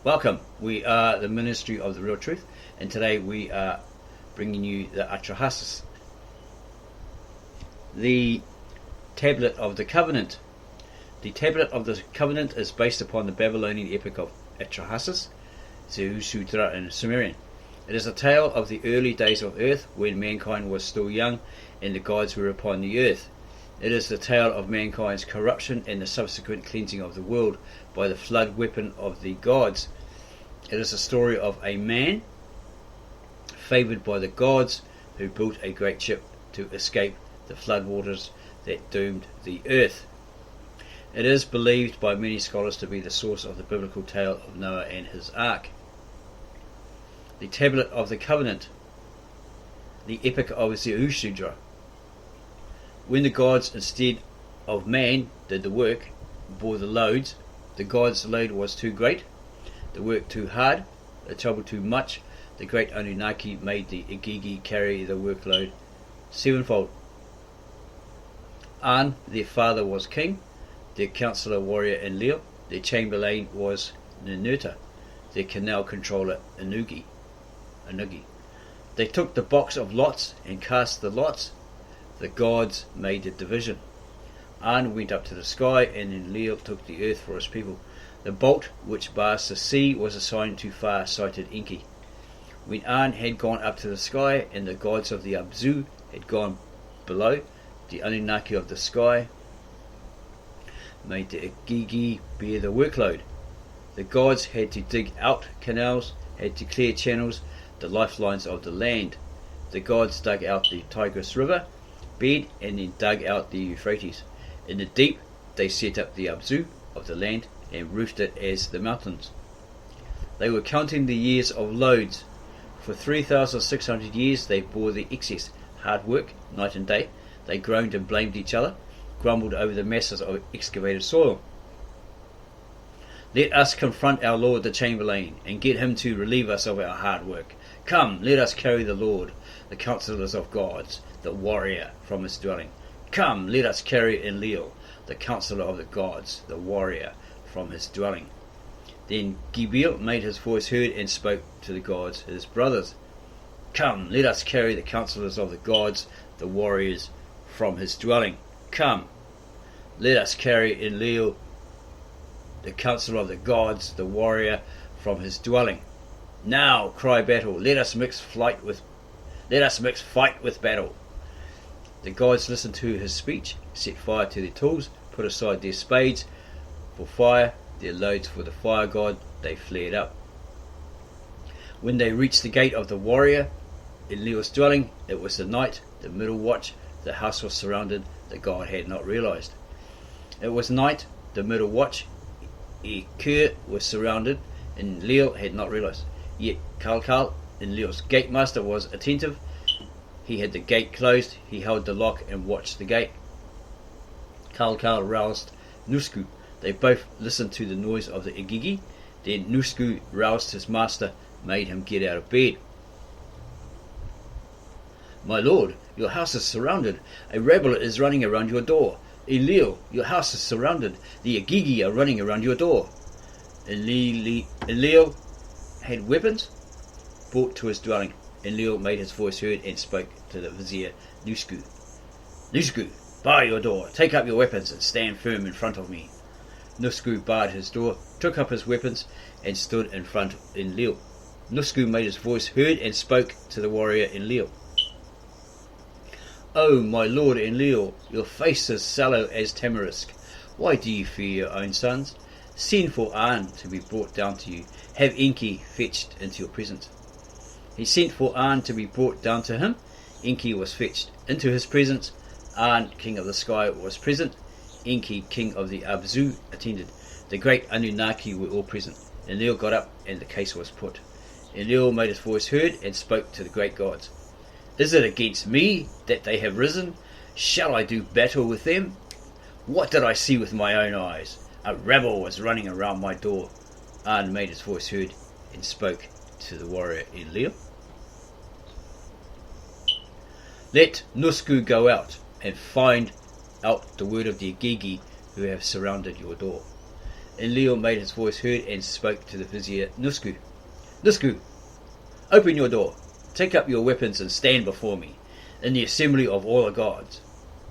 Welcome, we are the Ministry of the Real Truth, and today we are bringing you the Atra-hasis, the Tablet of the Covenant. The Tablet of the Covenant is based upon the Babylonian Epic of Atraḥasis, Ziusudra in Sumerian. It is a tale of the early days of earth when mankind was still young and the gods were upon the earth. It is the tale of mankind's corruption and the subsequent cleansing of the world by the flood weapon of the gods. It is a story of a man favoured by the gods who built a great ship to escape the flood waters that doomed the earth. It is believed by many scholars to be the source of the biblical tale of Noah and his ark. The Tablet of the Covenant, the Epic of Ziusudra. When the gods, instead of man, did the work, bore the loads, the gods' load was too great, the work too hard, the trouble too much, the great Anunnaki made the Igigi carry the workload sevenfold. An, their father, was king, their counsellor, warrior, Enlil, their chamberlain was Ninurta, their canal controller, Anugi. They took the box of lots and cast the lots. The gods made the division. An went up to the sky, and Enlil took the earth for his people. The bolt which bars the sea was assigned to far-sighted Enki. When An had gone up to the sky, and the gods of the Abzu had gone below, the Anunnaki of the sky made the Igigi bear the workload. The gods had to dig out canals, had to clear channels, the lifelines of the land. The gods dug out the Tigris River bed and then dug out the Euphrates. In the deep they set up the Abzu of the land and roofed it as the mountains. They were counting the years of loads. For 3,600 years they bore the excess, hard work, night and day. They groaned and blamed each other, grumbled over the masses of excavated soil. Let us confront our Lord the Chamberlain, and get him to relieve us of our hard work. Come, let us carry the Lord, the counsellors of gods, the warrior, from his dwelling. Come, let us carry Enlil, the counsellor of the gods, the warrior, from his dwelling. Then Gibeal made his voice heard and spoke to the gods, his brothers. Come, let us carry the counsellors of the gods, the warriors, from his dwelling. Come, let us carry Enlil, the counsellor of the gods, the warrior, from his dwelling. Now cry battle, let us mix fight with battle. The gods listened to his speech, set fire to their tools, put aside their spades for fire, their loads for the fire god. They flared up. When they reached the gate of the warrior, Enlil's dwelling, it was the night, the middle watch. The house was surrounded. The god had not realized. It was night, the middle watch. Ekur was surrounded. Enlil had not realized. Yet Kalkal, Enlil's gate master, was attentive. He had the gate closed. He held the lock and watched the gate. Kalkal roused Nusku. They both listened to the noise of the Igigi. Then Nusku roused his master, made him get out of bed. My lord, your house is surrounded. A rabble is running around your door. Enlil, your house is surrounded. The Igigi are running around your door. Enlil had weapons brought to his dwelling. Enlil made his voice heard and spoke to the vizier Nusku. Nusku, bar your door, take up your weapons and stand firm in front of me. Nusku barred his door, took up his weapons and stood in front of Enlil. Nusku made his voice heard and spoke to the warrior Enlil. Oh, my lord Enlil, your face is sallow as tamarisk. Why do you fear your own sons? Send for An to be brought down to you. Have Enki fetched into your presence. He sent for An to be brought down to him. Enki was fetched into his presence. An, king of the sky, was present. Enki, king of the Abzu, attended. The great Anunnaki were all present. Enlil got up and the case was put. Enlil made his voice heard and spoke to the great gods. Is it against me that they have risen? Shall I do battle with them? What did I see with my own eyes? A rabble was running around my door. An made his voice heard and spoke to the warrior Enlil. Let Nusku go out and find out the word of the Igigi who have surrounded your door. Enlil made his voice heard and spoke to the vizier Nusku. Nusku, open your door, take up your weapons and stand before me, in the assembly of all the gods.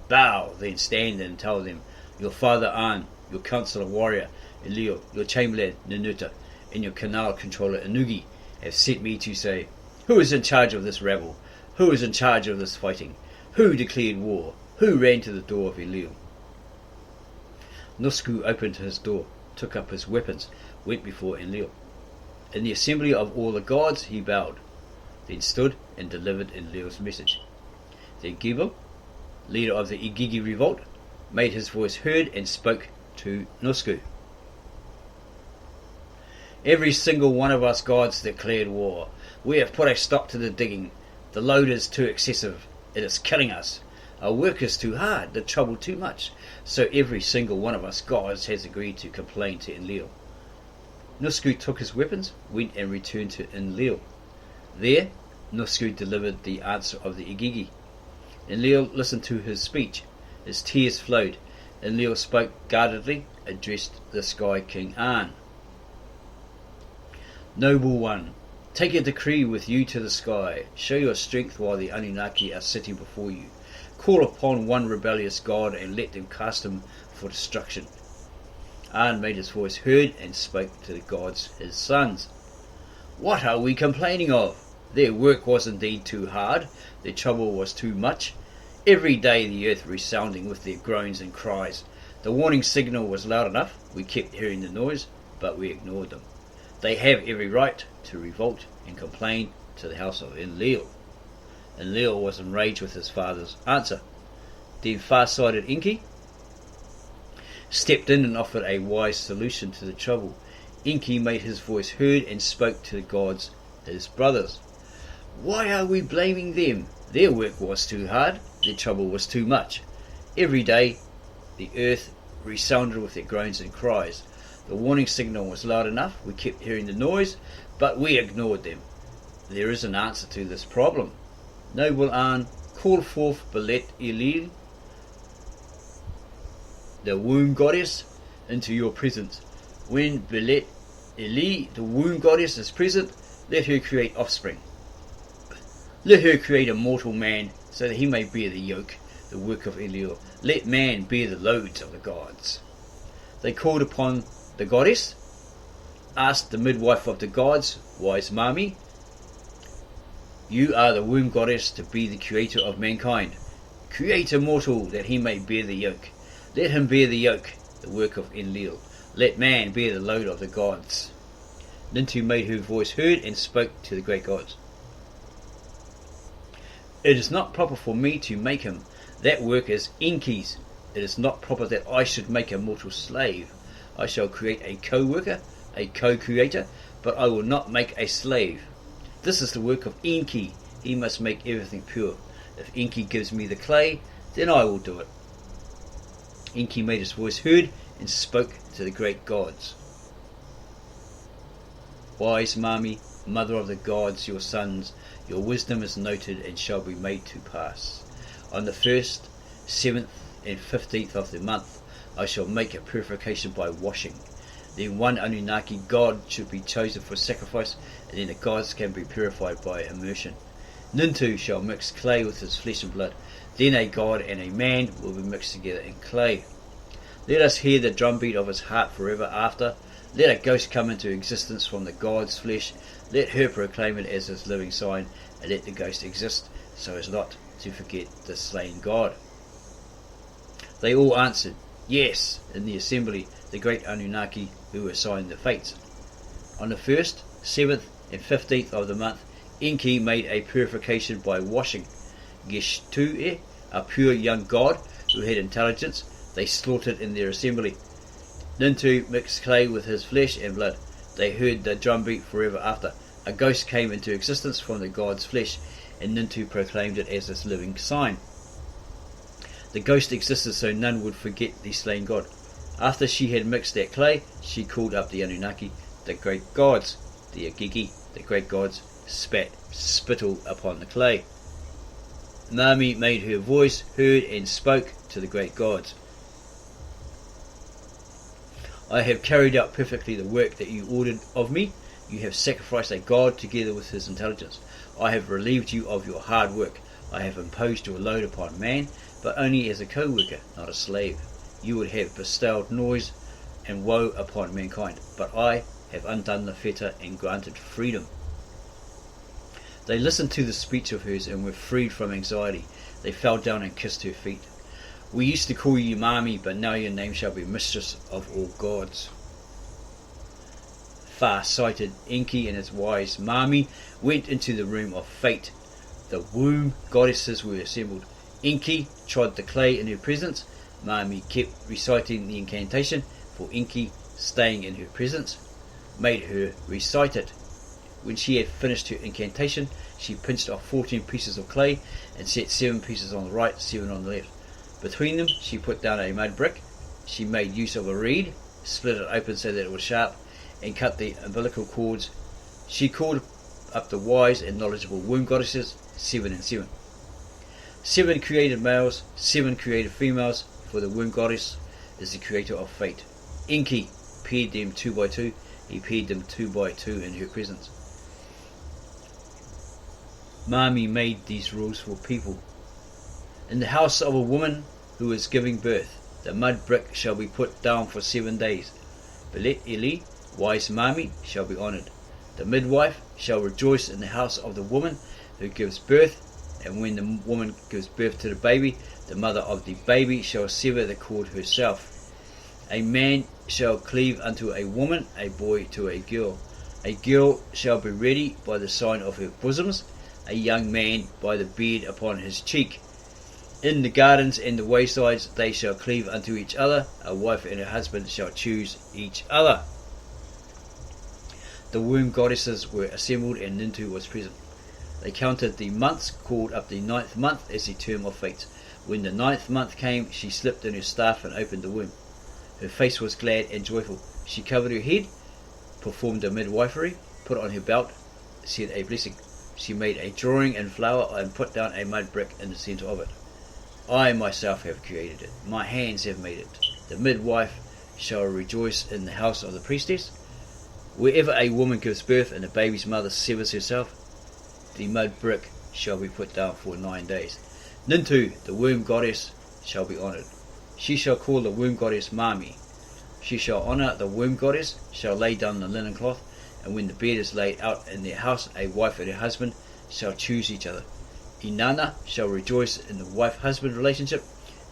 Bow, then stand and tell them, your father An, your councillor warrior Enlil, your chamberlain Ninuta, and your canal controller Inugi have sent me to say, who is in charge of this rabble? Who is in charge of this fighting? Who declared war? Who ran to the door of Enlil? Nusku opened his door, took up his weapons, went before Enlil. In the assembly of all the gods he bowed, then stood and delivered Enlil's message. Then Gebel, leader of the Igigi revolt, made his voice heard and spoke to Nusku. Every single one of us gods declared war. We have put a stop to the digging. The load is too excessive. It is killing us. Our work is too hard, the trouble too much. So every single one of us gods has agreed to complain to Enlil. Nusku took his weapons, went and returned to Enlil. There, Nusku delivered the answer of the Igigi. Enlil listened to his speech. His tears flowed. Enlil spoke guardedly, addressed the Sky King An. Noble one, take a decree with you to the sky. Show your strength while the Anunnaki are sitting before you. Call upon one rebellious god and let them cast him for destruction. An made his voice heard and spoke to the gods, his sons. What are we complaining of? Their work was indeed too hard. Their trouble was too much. Every day the earth resounding with their groans and cries. The warning signal was loud enough. We kept hearing the noise, but we ignored them. They have every right to revolt and complain to the house of Enlil. Enlil was enraged with his father's answer. Then far-sighted Enki stepped in and offered a wise solution to the trouble. Enki made his voice heard and spoke to the gods, his brothers. Why are we blaming them? Their work was too hard, their trouble was too much. Every day the earth resounded with their groans and cries. The warning signal was loud enough, we kept hearing the noise, but we ignored them. There is an answer to this problem. Noble An, call forth Belet Elil, the womb goddess, into your presence. When Belet Eli, the womb goddess, is present, let her create offspring. Let her create a mortal man, so that he may bear the yoke, the work of Enlil. Let man bear the loads of the gods. They called upon the goddess, asked the midwife of the gods, wise Mami, you are the womb goddess to be the creator of mankind. Create a mortal that he may bear the yoke. Let him bear the yoke, the work of Enlil. Let man bear the load of the gods. Nintu made her voice heard and spoke to the great gods. It is not proper for me to make him. That work is Enki's. It is not proper that I should make a mortal slave. I shall create a co-worker, a co-creator, but I will not make a slave. This is the work of Enki. He must make everything pure. If Enki gives me the clay, then I will do it. Enki made his voice heard and spoke to the great gods. Wise Mami, mother of the gods, your sons, your wisdom is noted and shall be made to pass. On the 1st, 7th and 15th of the month, I shall make a purification by washing. Then one Anunnaki god should be chosen for sacrifice, and then the gods can be purified by immersion. Nintu shall mix clay with his flesh and blood. Then a god and a man will be mixed together in clay. Let us hear the drumbeat of his heart forever after. Let a ghost come into existence from the god's flesh. Let her proclaim it as his living sign, and let the ghost exist, so as not to forget the slain god. They all answered, yes, in the assembly, the great Anunnaki who assigned the fates. On the 1st, 7th and 15th of the month, Enki made a purification by washing. Geshtu'e, a pure young god who had intelligence, they slaughtered in their assembly. Nintu mixed clay with his flesh and blood. They heard the drumbeat forever after. A ghost came into existence from the god's flesh, and Nintu proclaimed it as his living sign. The ghost existed so none would forget the slain god. After she had mixed that clay, she called up the Anunnaki, the great gods. The Igigi, the great gods, spat spittle upon the clay. Mami made her voice heard and spoke to the great gods. I have carried out perfectly the work that you ordered of me. You have sacrificed a god together with his intelligence. I have relieved you of your hard work. I have imposed your load upon man, but only as a co-worker, not a slave. You would have bestowed noise and woe upon mankind, but I have undone the fetter and granted freedom. They listened to the speech of hers and were freed from anxiety. They fell down and kissed her feet. We used to call you Mami, but now your name shall be Mistress of all gods. Far-sighted Enki and his wise Mami went into the room of fate. The womb goddesses were assembled. Enki trod the clay in her presence. Mami kept reciting the incantation, for Enki, staying in her presence, made her recite it. When she had finished her incantation, she pinched off 14 pieces of clay and set 7 pieces on the right, 7 on the left. Between them she put down a mud brick. She made use of a reed, split it open so that it was sharp, and cut the umbilical cords. She called up the wise and knowledgeable womb goddesses, 7 and 7. 7 created males, 7 created females, for the womb goddess is the creator of fate. Enki paired them 2 by 2. He paired them 2 by 2 in her presence. Mami made these rules for people. In the house of a woman who is giving birth, the mud brick shall be put down for 7 days. Belet Eli, wise Mami, shall be honoured. The midwife shall rejoice in the house of the woman who gives birth, and when the woman gives birth to the baby, the mother of the baby shall sever the cord herself. A man shall cleave unto a woman, a boy to a girl. A girl shall be ready by the sign of her bosoms, a young man by the beard upon his cheek. In the gardens and the waysides they shall cleave unto each other. A wife and her husband shall choose each other. The womb goddesses were assembled, and Nintu was present. They counted the months, called up the 9th month as the term of fate. When the 9th month came, she slipped in her staff and opened the womb. Her face was glad and joyful. She covered her head, performed a midwifery, put on her belt, said a blessing. She made a drawing in flour and put down a mud brick in the centre of it. I myself have created it. My hands have made it. The midwife shall rejoice in the house of the priestess. Wherever a woman gives birth and the baby's mother severs herself, the mud brick shall be put down for 9 days. Nintu, the womb goddess, shall be honoured. She shall call the womb goddess Mami. She shall honour the womb goddess, shall lay down the linen cloth, and when the bed is laid out in their house, a wife and her husband shall choose each other. Inanna shall rejoice in the wife-husband relationship.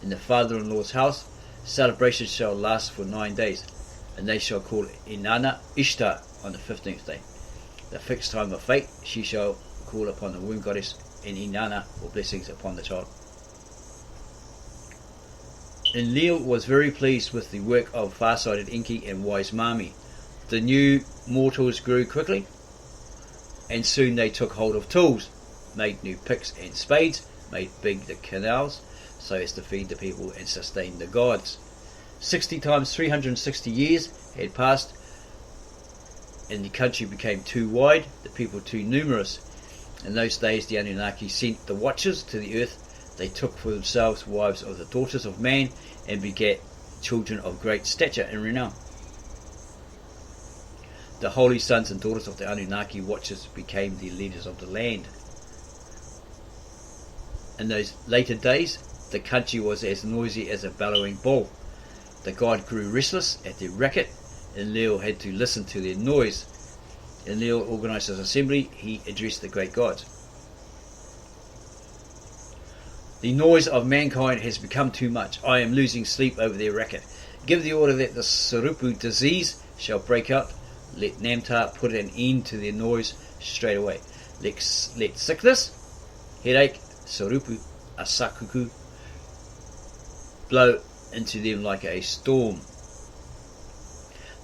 In the father-in-law's house, celebrations shall last for 9 days, and they shall call Inanna Ishtar on the 15th day. The fixed time of fate, she shall call upon the womb goddess, and Inanna for blessings upon the child. Enlil was very pleased with the work of far-sighted Enki and wise Mami. The new mortals grew quickly, and soon they took hold of tools, made new picks and spades, made big the canals, so as to feed the people and sustain the gods. 60 times 360 years had passed, and the country became too wide, the people too numerous. In those days the Anunnaki sent the watchers to the earth. They took for themselves wives of the daughters of man, and begat children of great stature and renown. The holy sons and daughters of the Anunnaki watchers became the leaders of the land. In those later days, the country was as noisy as a bellowing bull. The god grew restless at their racket. Enlil had to listen to their noise. Enlil organized his assembly. He addressed the great gods. The noise of mankind has become too much. I am losing sleep over their racket. Give the order that the Shuruppak disease shall break out. Let Namtar put an end to their noise straight away. Let sickness, headache, Shuruppak, Asakuku blow into them like a storm.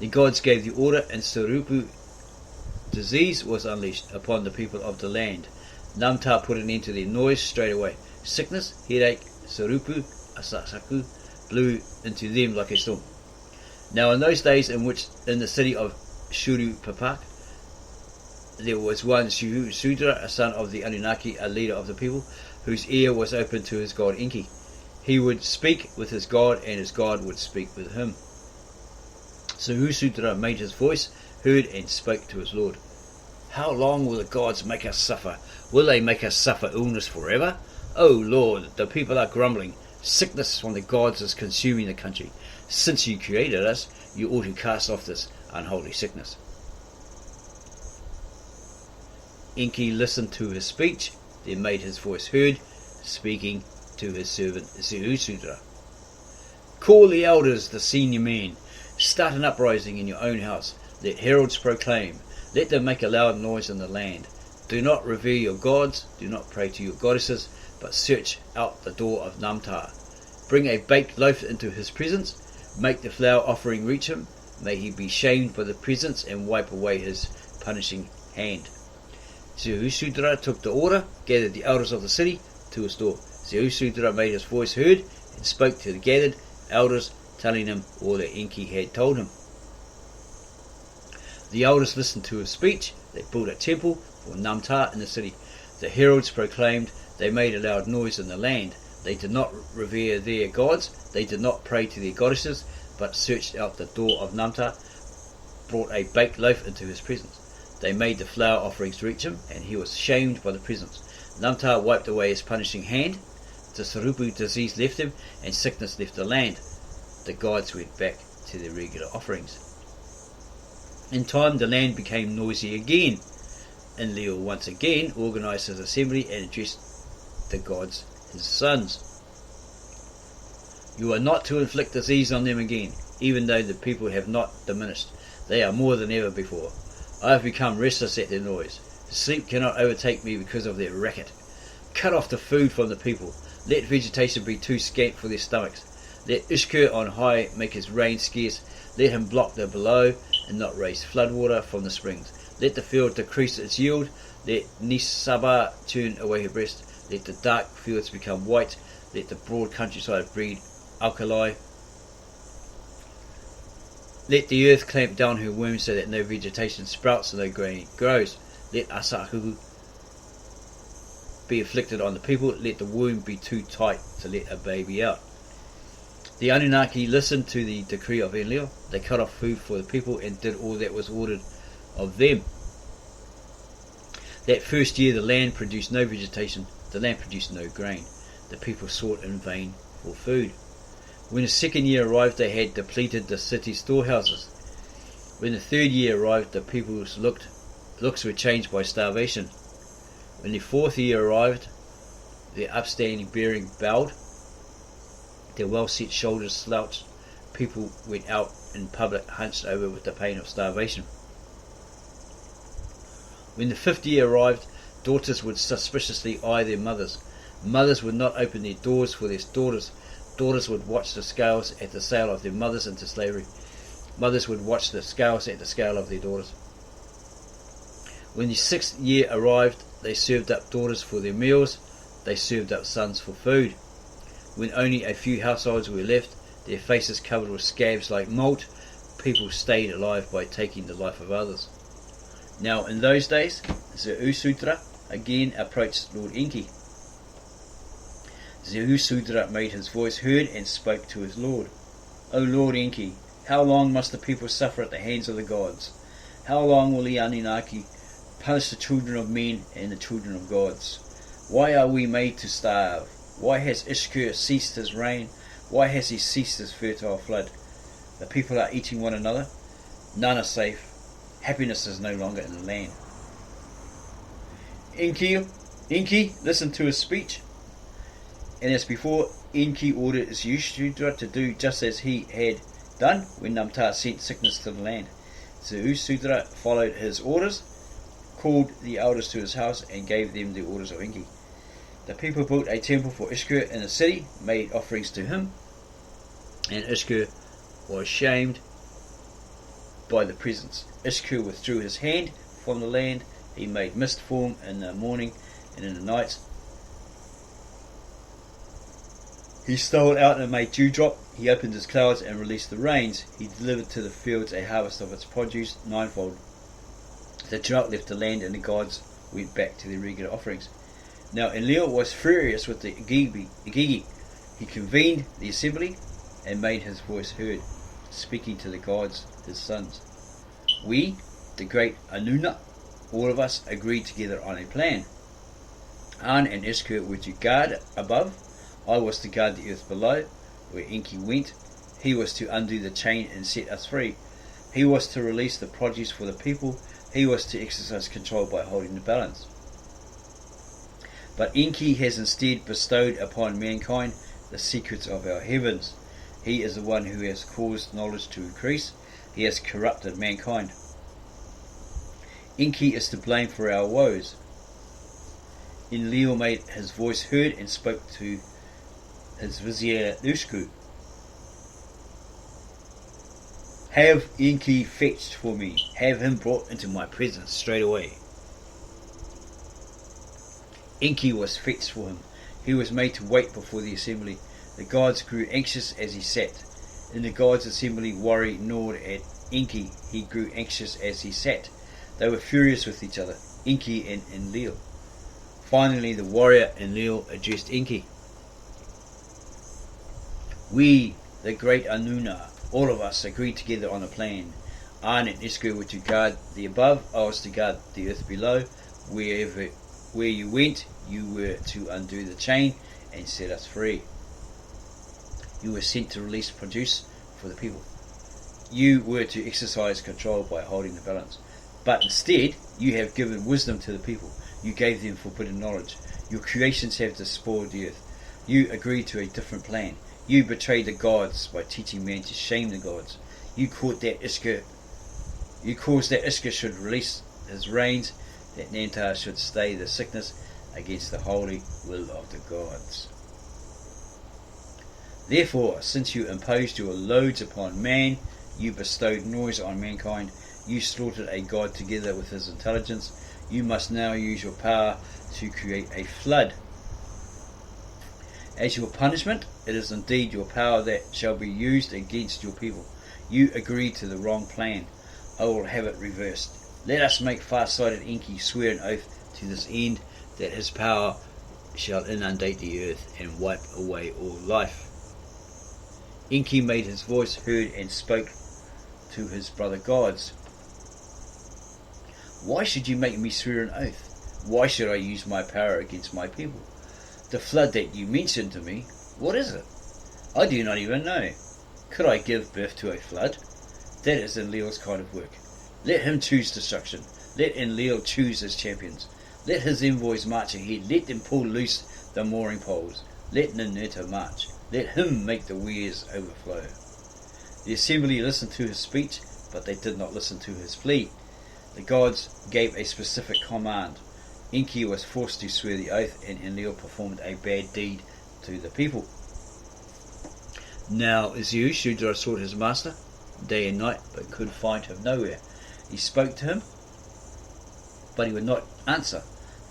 The gods gave the order, and Shuruppak disease was unleashed upon the people of the land. Namtar put an end to their noise straight away. Sickness, headache, Shuruppak, Asakuku blew into them like a storm. Now in those days in the city of Shuruppak there was one Ziusudra, a son of the Anunnaki, a leader of the people, whose ear was open to his god Enki. He would speak with his god, and his god would speak with him. Ziusudra made his voice heard and spoke to his Lord. How long will the gods make us suffer? Will they make us suffer illness forever? O Lord, the people are grumbling. Sickness from the gods is consuming the country. Since you created us, you ought to cast off this unholy sickness. Enki listened to his speech, then made his voice heard, speaking to his servant Ziusudra. Call the elders, the senior men. Start an uprising in your own house. Let heralds proclaim. Let them make a loud noise in the land. Do not revere your gods, do not pray to your goddesses, but search out the door of Namtar. Bring a baked loaf into his presence. Make the flour offering reach him. May he be shamed by the presence and wipe away his punishing hand. Ziusudra took the order, gathered the elders of the city to his door. Ziusudra made his voice heard and spoke to the gathered elders, telling them all that Enki had told him. The elders listened to his speech. They built a temple for Namtar in the city. The heralds proclaimed. They made a loud noise in the land. They did not revere their gods. They did not pray to their goddesses, but searched out the door of Namtar, brought a baked loaf into his presence. They made the flour offerings reach him, and he was shamed by the presence. Namtar wiped away his punishing hand. The Shuruppak disease left him, and sickness left the land. The gods went back to their regular offerings. In time, the land became noisy again. Enlil once again organized his assembly and addressed the gods, his sons. You are not to inflict disease on them again, even though the people have not diminished. They are more than ever before. I have become restless at their noise. Sleep cannot overtake me because of their racket. Cut off the food from the people. Let vegetation be too scant for their stomachs. Let Ishkur on high make his rain scarce. Let him block the below and not raise floodwater from the springs. Let the field decrease its yield. Let Nisaba turn away her breast. Let the dark fields become white. Let the broad countryside breed alkali. Let the earth clamp down her womb so that no vegetation sprouts and no grain grows. Let Asahu be afflicted on the people. Let the womb be too tight to let a baby out. The Anunnaki listened to the decree of Enlil. They cut off food for the people and did all that was ordered of them. That first year the land produced no vegetation, the land produced no grain. The people sought in vain for food. When the second year arrived, they had depleted the city's storehouses. When the third year arrived, the people's looks were changed by starvation. When the fourth year arrived, their upstanding bearing bowed, their well-set shoulders slouched. People went out in public hunched over with the pain of starvation. When the fifth year arrived, daughters would suspiciously eye their mothers. Mothers would not open their doors for their daughters. Daughters would watch the scales at the sale of their mothers into slavery. Mothers would watch the scales at the sale of their daughters. When the sixth year arrived, they served up daughters for their meals. They served up sons for food. When only a few households were left, their faces covered with scabs like mold, people stayed alive by taking the life of others. Now in those days, Ziusudra again approached Lord Enki. Ziusudra made his voice heard and spoke to his lord. O Lord Enki, how long must the people suffer at the hands of the gods? How long will the Anunnaki punish the children of men and the children of gods? Why are we made to starve? Why has Ishkur ceased his reign? Why has he ceased his fertile flood? The people are eating one another. None are safe. Happiness is no longer in the land. Enki listened to his speech, and as before, Enki ordered Ziusudra to do just as he had done when Namtar sent sickness to the land. Ziusudra followed his orders, called the elders to his house, and gave them the orders of Enki. The people built a temple for Ishkur in the city, made offerings to him, and Ishkur was shamed by the presence. Ishkur withdrew his hand from the land. He made mist form in the morning and in the night. He stole out and made dewdrop. He opened his clouds and released the rains. He delivered to the fields a harvest of its produce ninefold. The drought left the land and the gods went back to their regular offerings. Now Enlil was furious with the Agigi. He convened the assembly and made his voice heard. speaking to the gods, his sons. We, the great Anuna, all of us agreed together on a plan. An and Isker were to guard above. I was to guard the earth below. Where Enki went, he was to undo the chain and set us free. He was to release the produce for the people. He was to exercise control by holding the balance. But Enki has instead bestowed upon mankind the secrets of our heavens. He is the one who has caused knowledge to increase. He has corrupted mankind. Enki is to blame for our woes. Enlil made his voice heard and spoke to his vizier Ushku. Have Enki fetched for me. Have him brought into my presence straight away. Enki was fetched for him. He was made to wait before the assembly. The gods grew anxious as he sat. In the gods' assembly, worry gnawed at Enki. He grew anxious as he sat. They were furious with each other, Enki and Enlil. Finally, the warrior Enlil addressed Enki. We, the great Anuna, all of us agreed together on a plan. An and Isker were to guard the above, I was to guard the earth below. Where you went, you were to undo the chain and set us free. You were sent to release produce for the people. You were to exercise control by holding the balance. But instead, you have given wisdom to the people. You gave them forbidden knowledge. Your creations have despoiled the earth. You agreed to a different plan. You betrayed the gods by teaching man to shame the gods. You caused that Isker should release his reins, that Nantar should stay the sickness against the holy will of the gods. Therefore, since you imposed your loads upon man, you bestowed noise on mankind, you slaughtered a god together with his intelligence, you must now use your power to create a flood. As your punishment, it is indeed your power that shall be used against your people. You agreed to the wrong plan. I will have it reversed. Let us make far-sighted Enki swear an oath to this end, that his power shall inundate the earth and wipe away all life. Enki made his voice heard and spoke to his brother gods. Why should you make me swear an oath? Why should I use my power against my people? The flood that you mentioned to me, what is it? I do not even know. Could I give birth to a flood? That is Enlil's kind of work. Let him choose destruction. Let Enlil choose his champions. Let his envoys march ahead. Let them pull loose the mooring poles. Let Ninurta march. Let him make the weirs overflow. The assembly listened to his speech, but they did not listen to his plea. The gods gave a specific command. Enki was forced to swear the oath, and Enlil performed a bad deed to the people. Now Ziusudra sought his master day and night, but could find him nowhere. He spoke to him, but he would not answer,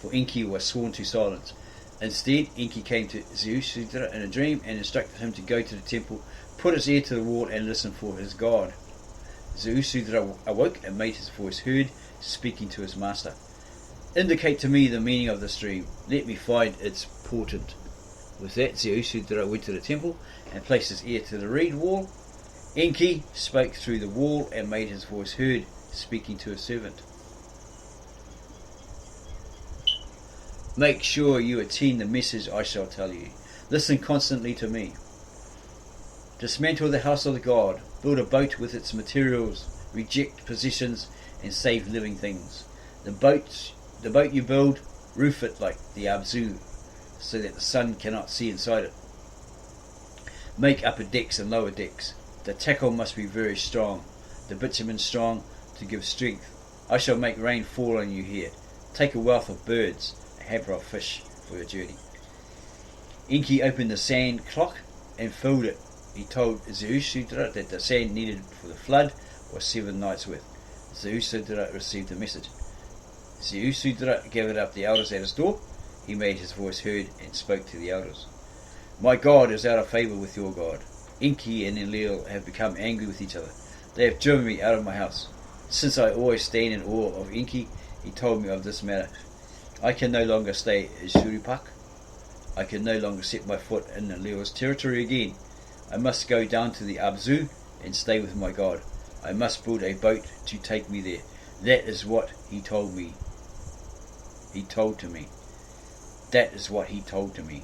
for Enki was sworn to silence. Instead, Enki came to Ziusudra in a dream and instructed him to go to the temple, put his ear to the wall and listen for his god. Ziusudra awoke and made his voice heard, speaking to his master. Indicate to me the meaning of this dream. Let me find its portent. With that, Ziusudra went to the temple and placed his ear to the reed wall. Enki spoke through the wall and made his voice heard, speaking to a servant. Make sure you attend the message I shall tell you. Listen constantly to me. Dismantle the house of the god. Build a boat with its materials. Reject possessions and save living things. The boat you build, roof it like the Abzu, so that the sun cannot see inside it. Make upper decks and lower decks. The tackle must be very strong, the bitumen strong to give strength. I shall make rain fall on you here. Take a wealth of birds, a hamper of fish for your journey. Enki opened the sand clock and filled it. He told Ziusudra that the sand needed for the flood was 7 nights' worth. Ziusudra received the message. Ziusudra gathered up the elders at his door. He made his voice heard and spoke to the elders. My god is out of favour with your god. Enki and Enlil have become angry with each other. They have driven me out of my house. Since I always stand in awe of Enki, he told me of this matter. I can no longer stay in Shuruppak. I can no longer set my foot in Enlil's territory again. I must go down to the Abzu and stay with my God. I must build a boat to take me there. That is what he told me. He told to me. That is what he told to me.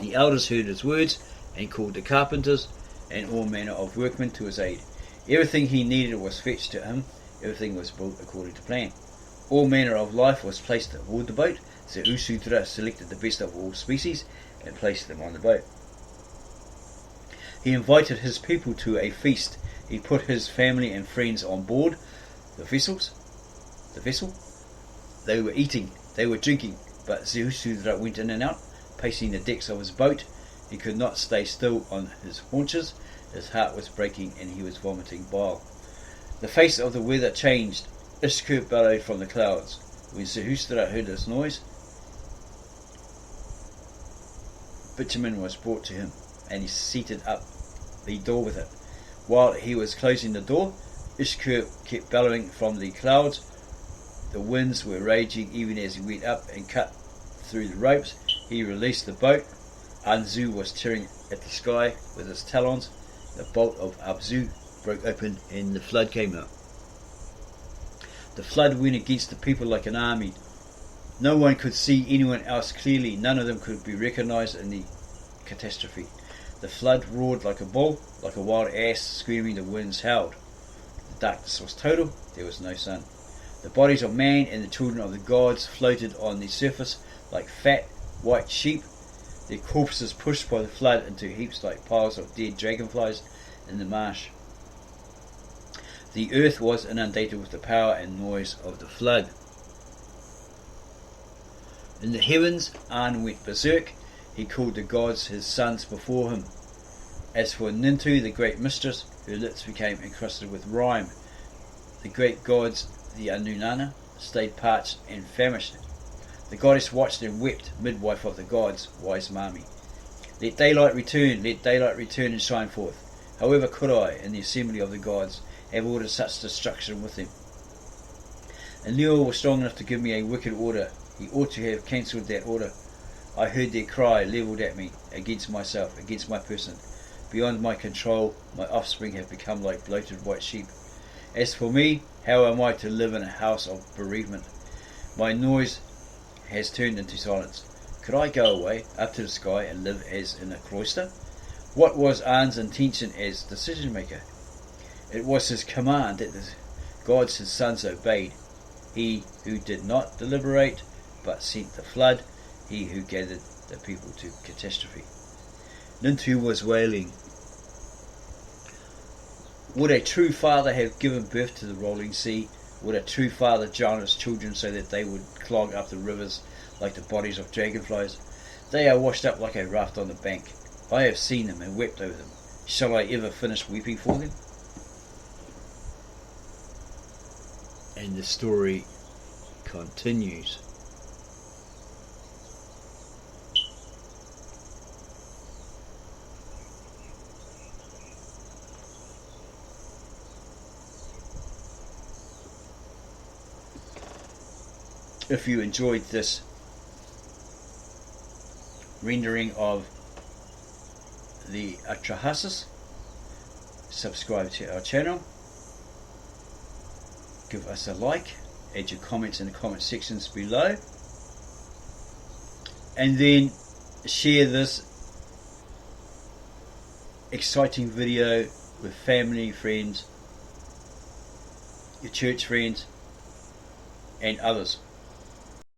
The elders heard his words and called the carpenters and all manner of workmen to his aid. Everything he needed was fetched to him. Everything was built according to plan. All manner of life was placed aboard the boat. Ziusudra selected the best of all species and placed them on the boat. He invited his people to a feast. He put his family and friends on board the vessel. They were eating, they were drinking, but Ziusudra went in and out, pacing the decks of his boat. He could not stay still on his haunches. His heart was breaking and he was vomiting bile. The face of the weather changed. Ishkur bellowed from the clouds. When Ziusudra heard this noise, bitumen was brought to him, and he seated up the door with it. While he was closing the door, Ishkur kept bellowing from the clouds. The winds were raging even as he went up and cut through the ropes. He released the boat. Anzu was tearing at the sky with his talons. The bolt of Abzu broke open and the flood came out. The flood went against the people like an army. No one could see anyone else clearly. None of them could be recognized in the catastrophe. The flood roared like a bull, like a wild ass screaming. The winds howled. The darkness was total. There was no sun. The bodies of man and the children of the gods floated on the surface like fat white sheep, their corpses pushed by the flood into heaps like piles of dead dragonflies in the marsh. The earth was inundated with the power and noise of the flood. In the heavens, An went berserk. He called the gods his sons before him. As for Nintu, the great mistress, her lips became encrusted with rime. The great gods, the Anunana, stayed parched and famished. The goddess watched and wept, midwife of the gods, wise Mami. Let daylight return and shine forth. However could I, in the assembly of the gods, have ordered such destruction with them? Enlil was strong enough to give me a wicked order. He ought to have cancelled that order. I heard their cry levelled at me, against myself, against my person. Beyond my control, my offspring have become like bloated white sheep. As for me, how am I to live in a house of bereavement? My noise has turned into silence. Could I go away up to the sky and live as in a cloister? What was An's intention as decision maker? It was his command that the gods his sons obeyed. He who did not deliberate but sent the flood, he who gathered the people to catastrophe. Nintu was wailing. Would a true father have given birth to the rolling sea? Would a true father drown his children so that they would clog up the rivers like the bodies of dragonflies? They are washed up like a raft on the bank. I have seen them and wept over them. Shall I ever finish weeping for them? And the story continues. If you enjoyed this rendering of the Atra-hasis, subscribe to our channel, give us a like, add your comments in the comment sections below, and then share this exciting video with family, friends, your church friends, and others.